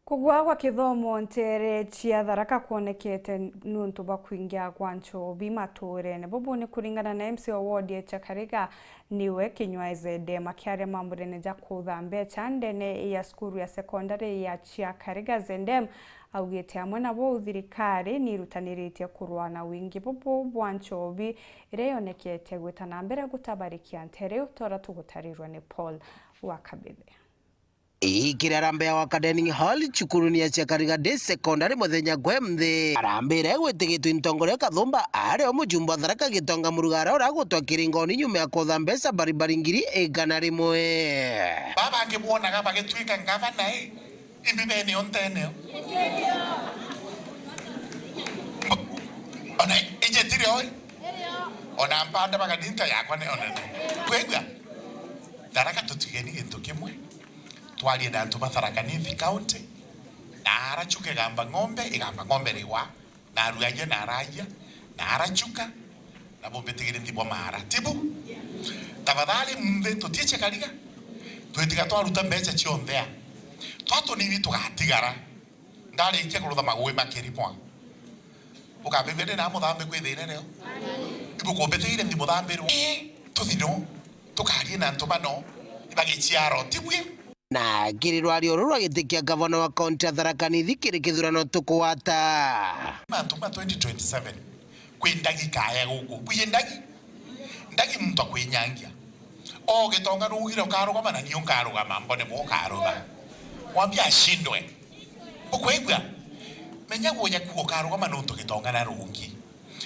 Kugwa kwa kithomo ntere chia Tharaka kuonekete nuntu ba kuingia kwa Nchobi maturene bobo ni kuringana na MC Award ya Chakariga niwe kinywaizede makiare mamburene ja kuthambe chandene ya skuru ya sekondari ya Chakariga zendem augete amwe na bo thirikari ni rutaniritie kurwana wingi bobo bwa Nchobi ireyonekete gwitana mbere gutabarikia ntere utora tugutarirwa ni Paul Wakabithe. Ikirarambe wa Academy Hall chukuruni ya Chakariga de secondary muthenya gwemthi arambire gwitigitu intongore kathumba ari omujumba Tharaka gitonga murugara ora gutwa kiringoni nyume ya kotha mbeca baribari ngiri igana rimwe baba angibwonaga bagitwika ngavana imbibene ontene ona ijetire oi ona mpanda bagadinta yakwa ne ona kwega Tharaka tutigeni gintu kimwe twalie na antu Tharaka Nithi County na arachuke gamba ng'ombe riwa na aruaje na araja na arachuka na bombetigire ndibwa mara tibu tafadhali mbe tutie Chakariga twetiga twaruta mbeca cionthea twatu nibi tugatigara ndari ikia kurutha magwe makiri mwa ukabegede na muthambe kwithire reo tibu kombetigire ndi muthambe ru tuthino tukarie na antu bano ibagichiaro tibu na kirirwari orurwa gitikia gavana wa kaunti ya Tharaka Nithi kiri kithurano tukuwata mantuma 2027 kwindagi kaya guku kwindagi muntu akwinyangia o gitonga rugira ukarugama na niyo nkarugama mbone bo karuga wambia ashindwe ukwigwa menya gunya kugo karugama no gitonga na rungi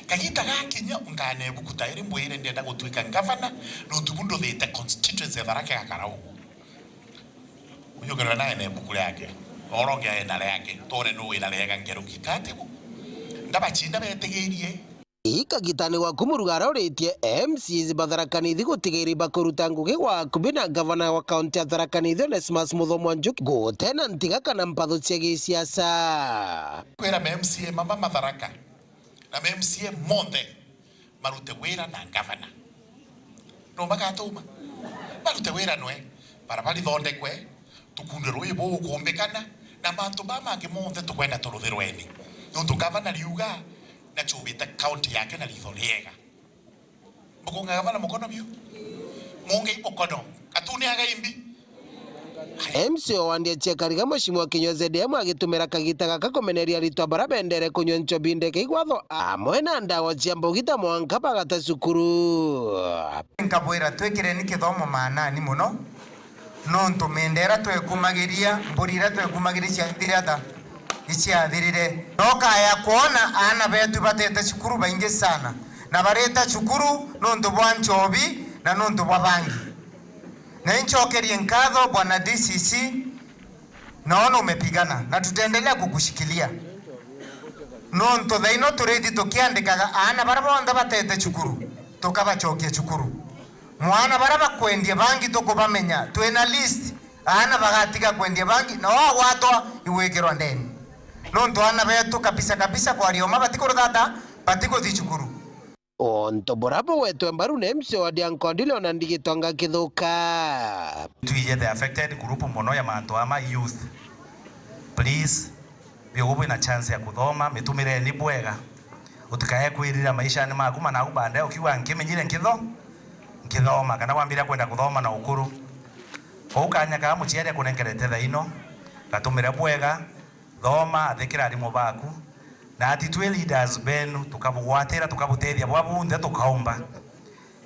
kagita gakinya ngane bukuta iri mbwire ndenda gutwika gavana no tubundo thete constituency ya Tharaka gakarau unyogera naye ne bukule yake oronge ena yake tore no ina lega ngero kikate ndabachinda betegerie ikagitani wa kumurugara uritie MCs Tharaka Nithi gutigiri bakuruta ngugi wa kubina gavana wa kaunti ya Tharaka Nithi Onesmus Muthomo Njuki gutena ntiga kana mpatho cia gisiasa kwera MCA mama Tharaka na MCA monde marute wera na gavana no magatuma marute wera noe barabari thonde kwe tukundero ibo kuombekana na bantu bama ngimonde tukwenda turutherweni nuntu gavana liuga na chubita county yake na lithoriega mukunga gavana mukono bio munge ipokono atune aga imbi MC Owandi Chakariga Mheshimiwa Kinyozi agitumira kagita gaka kumeneria ritwa barabendere kunywa Nchobi ndeke igwatho amwe na ndawa cia mbugita mwanka bagata cukuru nkabwira twekire ni kithomo maanani muno nonto mendera twekumagiria mburira twekumagiria thirata iciathirire noka ya kuona ana betu batete cukuru baingi sana na bareta cukuru nonto bwa Nchobi na nonto bwa bangi na nchokerie nkatho bwana DCC naona umepigana na tutaendelea kukushikilia nonto thaino turedi tukiandikaga ana barabonda batete cukuru tukabachokia cukuru mwana baraba kwendie bangi tukubamenya twena list ana bagatiga kwendie bangi na wao watwa iwekirwa ndeni nonto ana betu kabisa kwa rioma batikoro data batiko thichukuru onto borabo wetu embaru na MC Owandi Ankondile ona ndigitonga kithuka tuije the affected group mono ya mantu ama youth please biogo na chance ya kuthoma mitumire ni bwega utikaye kwirira maisha ni makuma na ubande ukiwa nkimenyire nkithoma kana kwambira kwenda kuthoma na ukuru ukanya ka muciari kunengerete thaino gatumire bwega thoma athikira arimu baku na atitwe leaders benu tukabugwatira tukabutethia bwabunde tukaomba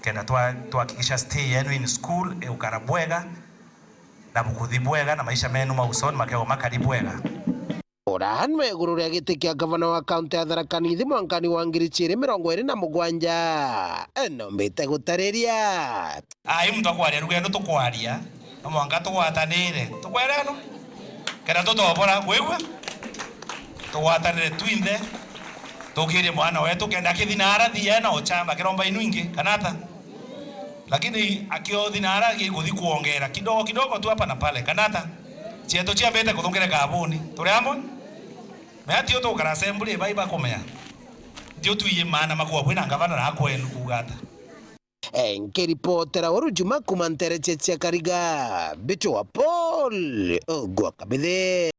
kenda tuhakikisha stay yenu in school ukara bwega na bukuthi bwega na maisha menu mausoni makego makari bwega oranwe iguru ria giti kia gavana wa kaunti ya Tharaka Nithi mwankani wa 2027 eno mbite gutariria muntu akwaria rugendo tukwaria no mwanka tugwatanire tukwerano kenda tutobora gwigwa tugwatanire twinde tukirie mwana wetu kenda kithinara thia na ochamba kiromba inuingi kanata lakini akio thinara giguthi kuongera kidogo tu hapa na pale kanata chieto chia mbete kuthungire kabuni turi amwe meati uto kara assembly baiba komea ndio tuiye mana makwa bwina gavana na kwenu kugata nkiripotera Juma kumantere Chakariga bicho wa Paul Wakabithe.